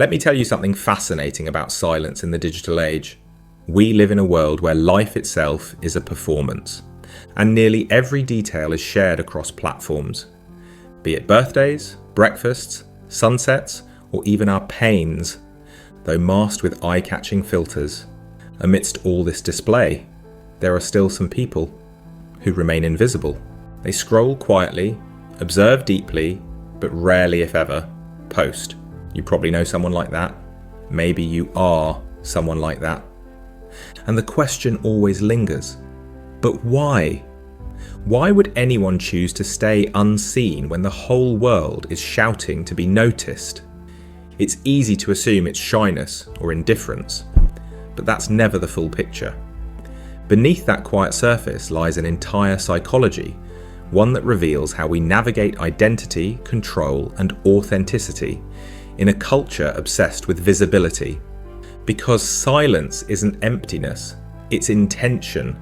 Let me tell you something fascinating about silence in the digital age. We live in a world where life itself is a performance, and nearly every detail is shared across platforms. Be it birthdays, breakfasts, sunsets, or even our pains, though masked with eye-catching filters. Amidst all this display, there are still some people who remain invisible. They scroll quietly, observe deeply, but rarely, if ever, post. You probably know someone like that. Maybe you are someone like that. And the question always lingers, but why? Why would anyone choose to stay unseen when the whole world is shouting to be noticed? It's easy to assume it's shyness or indifference, but that's never the full picture. Beneath that quiet surface lies an entire psychology, one that reveals how we navigate identity, control, and authenticity in a culture obsessed with visibility. Because silence isn't emptiness, it's intention.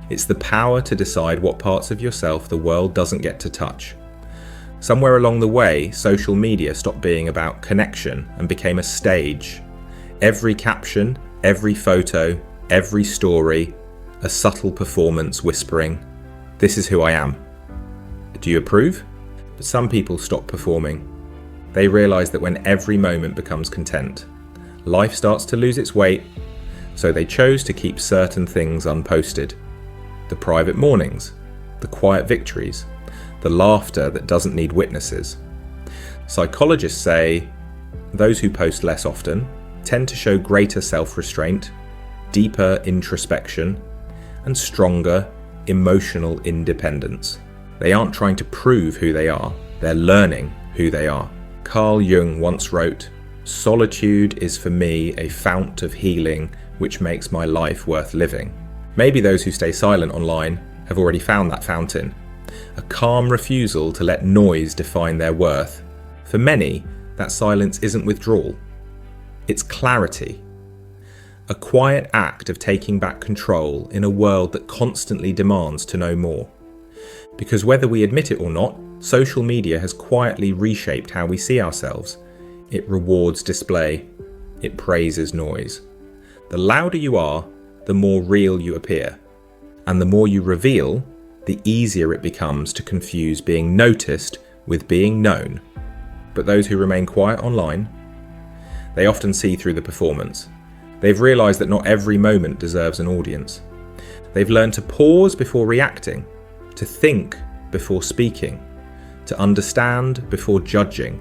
It's the power to decide what parts of yourself the world doesn't get to touch. Somewhere along the way, social media stopped being about connection and became a stage. Every caption, every photo, every story, a subtle performance whispering, "This is who I am. Do you approve?" But some people stop performing. They realise that when every moment becomes content, life starts to lose its weight, so they chose to keep certain things unposted. The private mornings, the quiet victories, the laughter that doesn't need witnesses. Psychologists say those who post less often tend to show greater self-restraint, deeper introspection, and stronger emotional independence. They aren't trying to prove who they are, they're learning who they are. Carl Jung once wrote, "Solitude is for me a fount of healing which makes my life worth living." Maybe those who stay silent online have already found that fountain, a calm refusal to let noise define their worth. For many, that silence isn't withdrawal, it's clarity. A quiet act of taking back control in a world that constantly demands to know more. Because whether we admit it or not, social media has quietly reshaped how we see ourselves. It rewards display. It praises noise. The louder you are, the more real you appear. And the more you reveal, the easier it becomes to confuse being noticed with being known. But those who remain quiet online, they often see through the performance. They've realised that not every moment deserves an audience. They've learned to pause before reacting, to think before speaking, to understand before judging.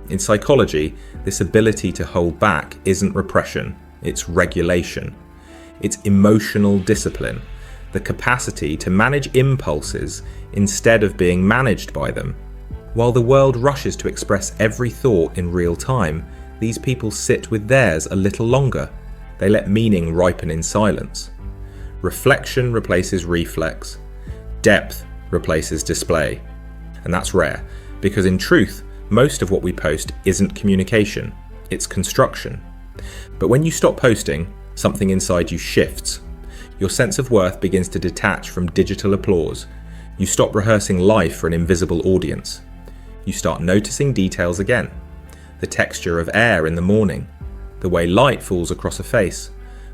In psychology, this ability to hold back isn't repression, it's regulation. It's emotional discipline, the capacity to manage impulses instead of being managed by them. While the world rushes to express every thought in real time, these people sit with theirs a little longer. They let meaning ripen in silence. Reflection replaces reflex. Depth replaces display. And that's rare, because in truth, most of what we post isn't communication, it's construction. But when you stop posting, something inside you shifts. Your sense of worth begins to detach from digital applause. You stop rehearsing life for an invisible audience. You start noticing details again. The texture of air in the morning, the way light falls across a face,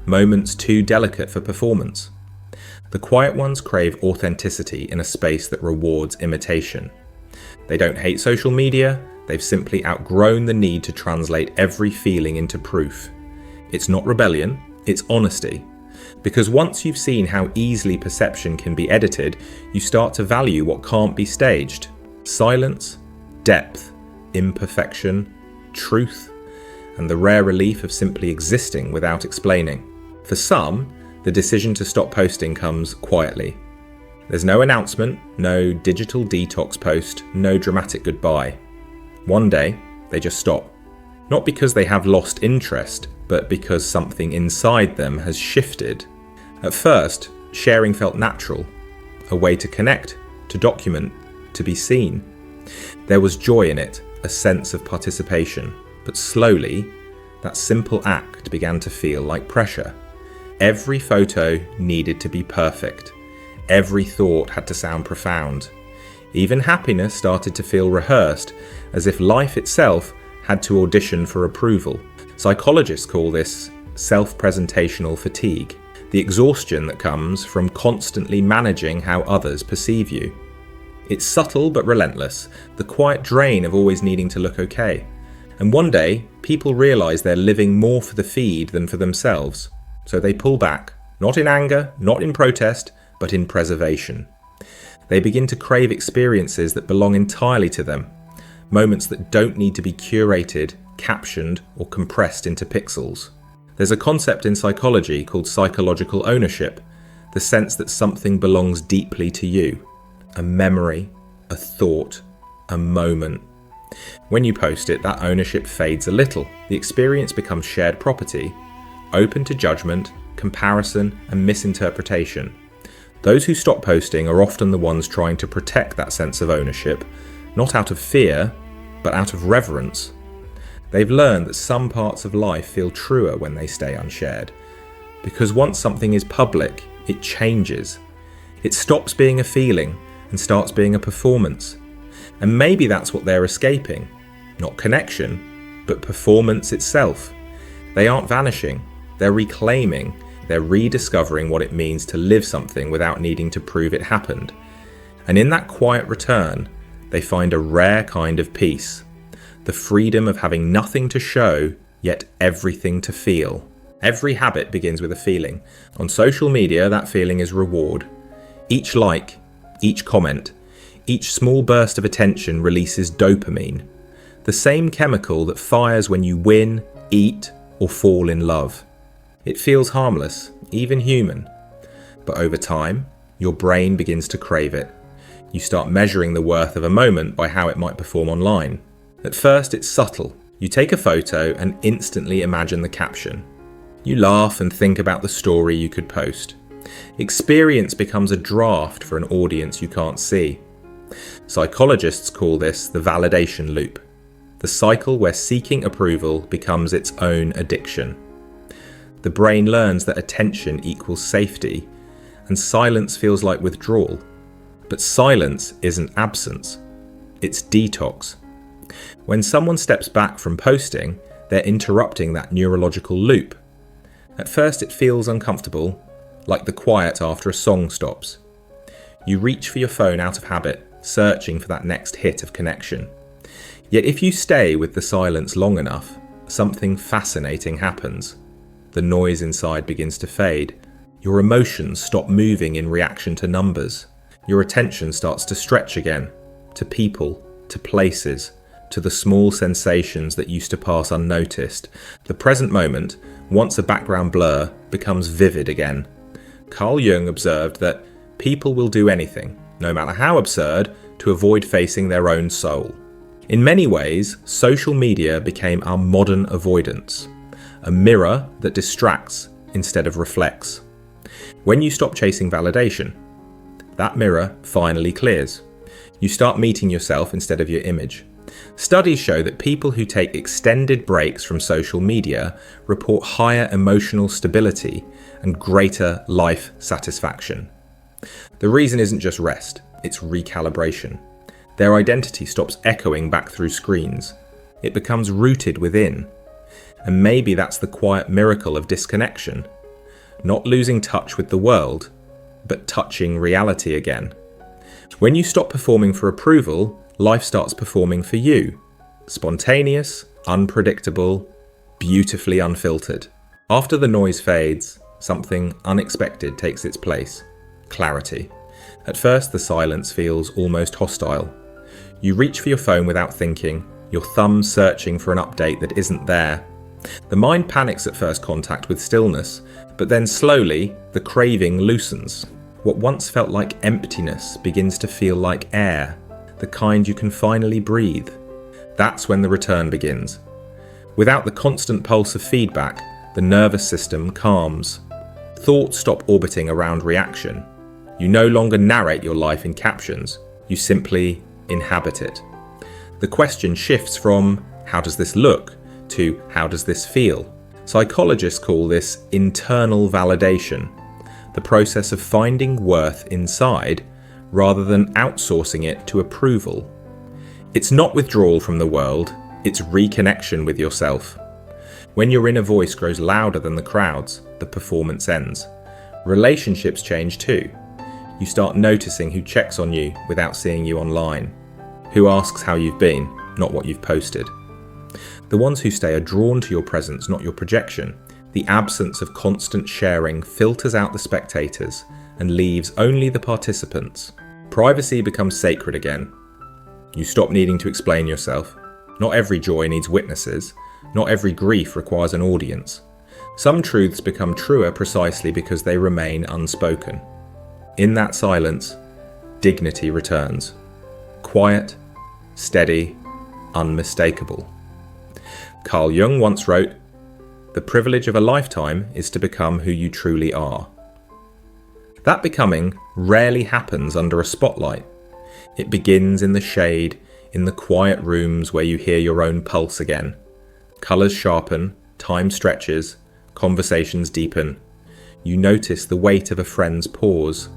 moments too delicate for performance. The quiet ones crave authenticity in a space that rewards imitation. They don't hate social media, they've simply outgrown the need to translate every feeling into proof. It's not rebellion, it's honesty. Because once you've seen how easily perception can be edited, you start to value what can't be staged. Silence, depth, imperfection, truth, and the rare relief of simply existing without explaining. For some, the decision to stop posting comes quietly. There's no announcement, no digital detox post, no dramatic goodbye. One day, they just stop. Not because they have lost interest, but because something inside them has shifted. At first, sharing felt natural, a way to connect, to document, to be seen. There was joy in it, a sense of participation, but slowly, that simple act began to feel like pressure. Every photo needed to be perfect. Every thought had to sound profound. Even happiness started to feel rehearsed, as if life itself had to audition for approval. Psychologists call this self-presentational fatigue, the exhaustion that comes from constantly managing how others perceive you. It's subtle but relentless, the quiet drain of always needing to look okay. And one day, people realise they're living more for the feed than for themselves. So they pull back, not in anger, not in protest, but in preservation. They begin to crave experiences that belong entirely to them, moments that don't need to be curated, captioned, or compressed into pixels. There's a concept in psychology called psychological ownership, the sense that something belongs deeply to you. A memory, a thought, a moment. When you post it, that ownership fades a little. The experience becomes shared property, open to judgment, comparison, and misinterpretation. Those who stop posting are often the ones trying to protect that sense of ownership, not out of fear, but out of reverence. They've learned that some parts of life feel truer when they stay unshared, because once something is public, it changes. It stops being a feeling and starts being a performance. And maybe that's what they're escaping. Not connection, but performance itself. They aren't vanishing, they're reclaiming, they're rediscovering what it means to live something without needing to prove it happened. And in that quiet return, they find a rare kind of peace. The freedom of having nothing to show, yet everything to feel. Every habit begins with a feeling. On social media, that feeling is reward. Each like, each comment, each small burst of attention releases dopamine, the same chemical that fires when you win, eat, or fall in love. It feels harmless, even human. But over time, your brain begins to crave it. You start measuring the worth of a moment by how it might perform online. At first, it's subtle. You take a photo and instantly imagine the caption. You laugh and think about the story you could post. Experience becomes a draft for an audience you can't see. Psychologists call this the validation loop, the cycle where seeking approval becomes its own addiction. The brain learns that attention equals safety, and silence feels like withdrawal. But silence isn't absence, it's detox. When someone steps back from posting, they're interrupting that neurological loop. At first it feels uncomfortable, like the quiet after a song stops. You reach for your phone out of habit, searching for that next hit of connection. Yet if you stay with the silence long enough, something fascinating happens. The noise inside begins to fade. Your emotions stop moving in reaction to numbers. Your attention starts to stretch again, to people, to places, to the small sensations that used to pass unnoticed. The present moment, once a background blur, becomes vivid again. Carl Jung observed that people will do anything, no matter how absurd, to avoid facing their own soul. In many ways, social media became our modern avoidance, a mirror that distracts instead of reflects. When you stop chasing validation, that mirror finally clears. You start meeting yourself instead of your image. Studies show that people who take extended breaks from social media report higher emotional stability and greater life satisfaction. The reason isn't just rest, it's recalibration. Their identity stops echoing back through screens. It becomes rooted within. And maybe that's the quiet miracle of disconnection. Not losing touch with the world, but touching reality again. When you stop performing for approval, life starts performing for you. Spontaneous, unpredictable, beautifully unfiltered. After the noise fades, something unexpected takes its place. Clarity. At first, the silence feels almost hostile. You reach for your phone without thinking, your thumb searching for an update that isn't there. The mind panics at first contact with stillness, but then slowly, the craving loosens. What once felt like emptiness begins to feel like air, the kind you can finally breathe. That's when the return begins. Without the constant pulse of feedback, the nervous system calms. Thoughts stop orbiting around reaction. You no longer narrate your life in captions, you simply inhabit it. The question shifts from, how does this look, to how does this feel? Psychologists call this internal validation, the process of finding worth inside rather than outsourcing it to approval. It's not withdrawal from the world, It's reconnection with yourself. When your inner voice grows louder than the crowd's, the performance ends. Relationships change too. You start noticing who checks on you without seeing you online, who asks how you've been, not what you've posted. The ones who stay are drawn to your presence, not your projection. The absence of constant sharing filters out the spectators and leaves only the participants. Privacy becomes sacred again. You stop needing to explain yourself. Not every joy needs witnesses. Not every grief requires an audience. Some truths become truer precisely because they remain unspoken. In that silence, dignity returns. Quiet, steady, unmistakable. Carl Jung once wrote, "The privilege of a lifetime is to become who you truly are." That becoming rarely happens under a spotlight. It begins in the shade, in the quiet rooms where you hear your own pulse again. Colours sharpen, time stretches, conversations deepen. You notice the weight of a friend's pause,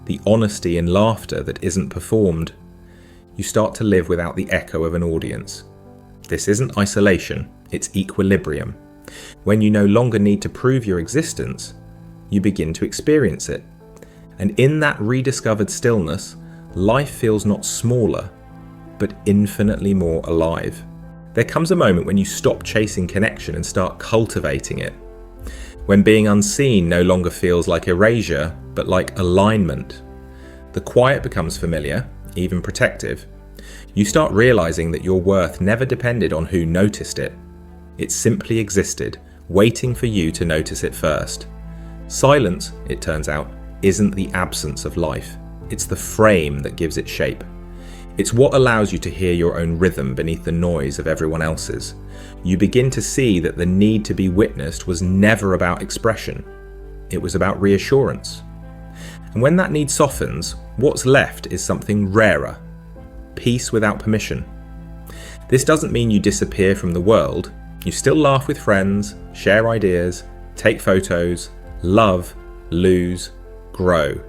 the honesty in laughter that isn't performed. You start to live without the echo of an audience. This isn't isolation, it's equilibrium. When you no longer need to prove your existence, you begin to experience it. And in that rediscovered stillness, life feels not smaller, but infinitely more alive. There comes a moment when you stop chasing connection and start cultivating it. When being unseen no longer feels like erasure, but like alignment. The quiet becomes familiar, even protective. You start realizing that your worth never depended on who noticed it. It simply existed, waiting for you to notice it first. Silence, it turns out, isn't the absence of life. It's the frame that gives it shape. It's what allows you to hear your own rhythm beneath the noise of everyone else's. You begin to see that the need to be witnessed was never about expression. It was about reassurance. And when that need softens, what's left is something rarer. Peace without permission. This doesn't mean you disappear from the world. You still laugh with friends, share ideas, take photos, love, lose, grow.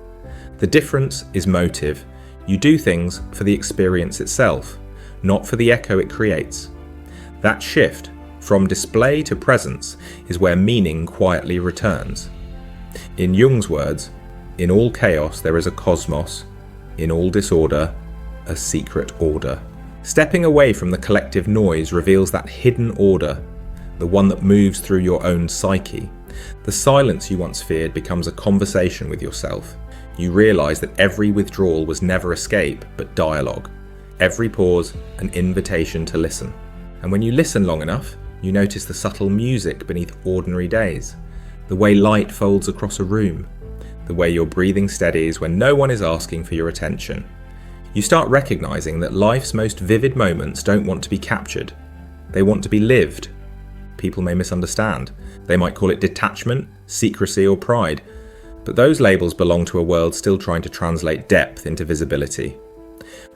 The difference is motive. You do things for the experience itself, not for the echo it creates. That shift, from display to presence, is where meaning quietly returns. In Jung's words, in all chaos there is a cosmos, in all disorder, a secret order. Stepping away from the collective noise reveals that hidden order, the one that moves through your own psyche. The silence you once feared becomes a conversation with yourself. You realize that every withdrawal was never escape, but dialogue. Every pause, an invitation to listen. And when you listen long enough, you notice the subtle music beneath ordinary days, the way light folds across a room, the way your breathing steadies when no one is asking for your attention. You start recognizing that life's most vivid moments don't want to be captured. They want to be lived. People may misunderstand. They might call it detachment, secrecy, or pride. But those labels belong to a world still trying to translate depth into visibility.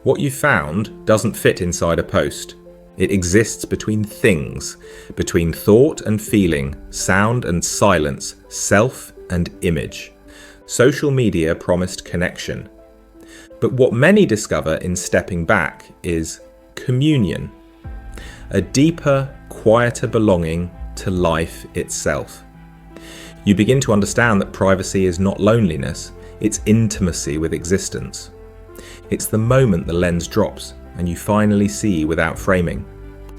What you found doesn't fit inside a post. It exists between things, between thought and feeling, sound and silence, self and image. Social media promised connection. But what many discover in stepping back is communion, a deeper, quieter belonging to life itself. You begin to understand that privacy is not loneliness, it's intimacy with existence. It's the moment the lens drops and you finally see without framing.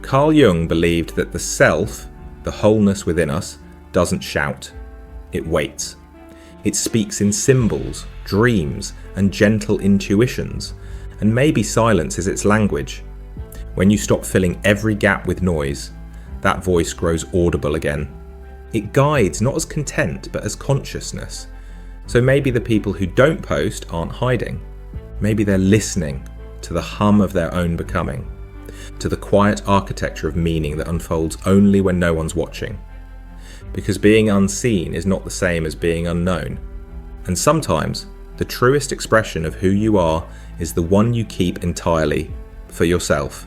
Carl Jung believed that the self, the wholeness within us, doesn't shout, it waits. It speaks in symbols, dreams, and gentle intuitions, and maybe silence is its language. When you stop filling every gap with noise, that voice grows audible again. It guides not as content, but as consciousness. So maybe the people who don't post aren't hiding. Maybe they're listening to the hum of their own becoming, to the quiet architecture of meaning that unfolds only when no one's watching. Because being unseen is not the same as being unknown. And sometimes, the truest expression of who you are is the one you keep entirely for yourself.